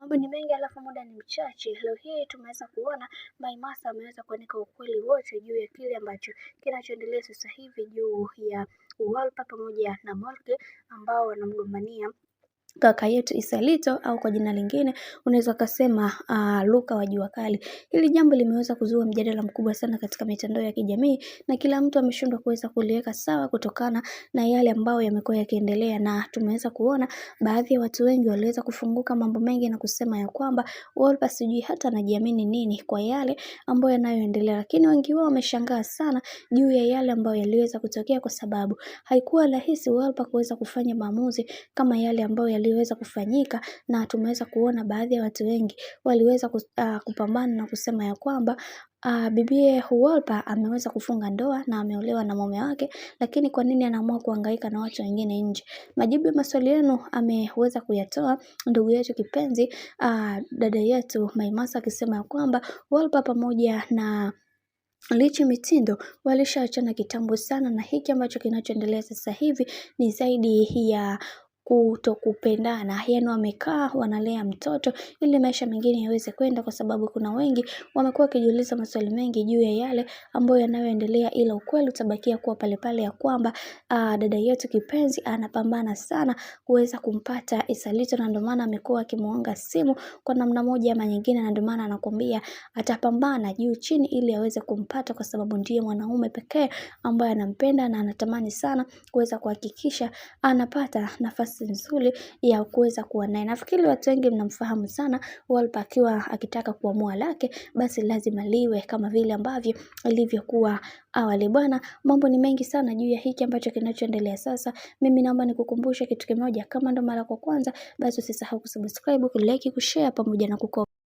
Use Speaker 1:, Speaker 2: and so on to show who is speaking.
Speaker 1: Mambo ni mengi alafu muda ni mchache. Leo hii tumeweza kuona Maimartha ameweza kuandika ukweli wote juu ya kile ambacho kinachoendelea sasa hivi juu ya Wolper pamoja na Molly ambao wanamgombania kaka yetu Isalito au kwa jina lingine unaweza kusema Luka wa Jua Kali. Hili jambo limeweza kuzua mjadala mkubwa sana katika mitandao ya kijamii na kila mtu ameshindwa kuweza kuliweka sawa kutokana na yale ambayo yamekuwa yakiendelea, na tumeweza kuona baadhi ya watu wengi waliweza kufunguka mambo mengi na kusema ya kwamba Wolper sijui hata anajiamini nini kwa yale ambayo yanayoendelea, lakini wengi wao wameshangaa sana juu ya yale ambayo yaliweza kutokea, kwa sababu haikuwa rahisi Wolper kuweza kufanya maamuzi kama yale ambayo yaliweza kufanyika, na tumeweza kuona baadhi ya watu wengi waliweza kupambana na kusema ya kwamba bibie Wolper ameweza kufunga ndoa na ameolewa na mume wake, lakini kwa nini anaamua kuhangaika na watu wengine nje? Majibu ya maswali yenu ameweza kuyatoa ndugu yetu kipenzi dada yetu Maimartha, akisema ya kwamba Wolper pamoja na Lichi Mitindo walishaachana kitambo sana, na hiki ambacho kinachoendelea sasa hivi ni zaidi ya kutokupendana. Yani wamekaa wanalea mtoto ili maisha mengine yaweze kwenda, kwa sababu kuna wengi wamekuwa wakijiuliza maswali mengi juu ya yale ambayo yanayoendelea, ila ukweli utabakia kuwa pale pale ya kwamba dada yetu kipenzi anapambana sana kuweza kumpata Isalito, na ndio maana amekuwa akimuonga simu kwa namna moja ama nyingine, na ndio maana anakuambia atapambana juu chini ili aweze kumpata, kwa sababu ndiye mwanaume pekee ambaye anampenda na anatamani sana kuweza kuhakikisha anapata nafasi nzuri ya kuweza kuwa naye. Nafikiri watu wengi mnamfahamu sana Wolper, akiwa akitaka kuamua lake basi lazima liwe kama vile ambavyo ilivyokuwa awali. Bwana, mambo ni mengi sana juu ya hiki ambacho kinachoendelea sasa. Mimi naomba nikukumbushe kitu kimoja, kama ndo mara kwa kwanza basi usisahau kusubscribe, kulike, kushare pamoja na kucomment.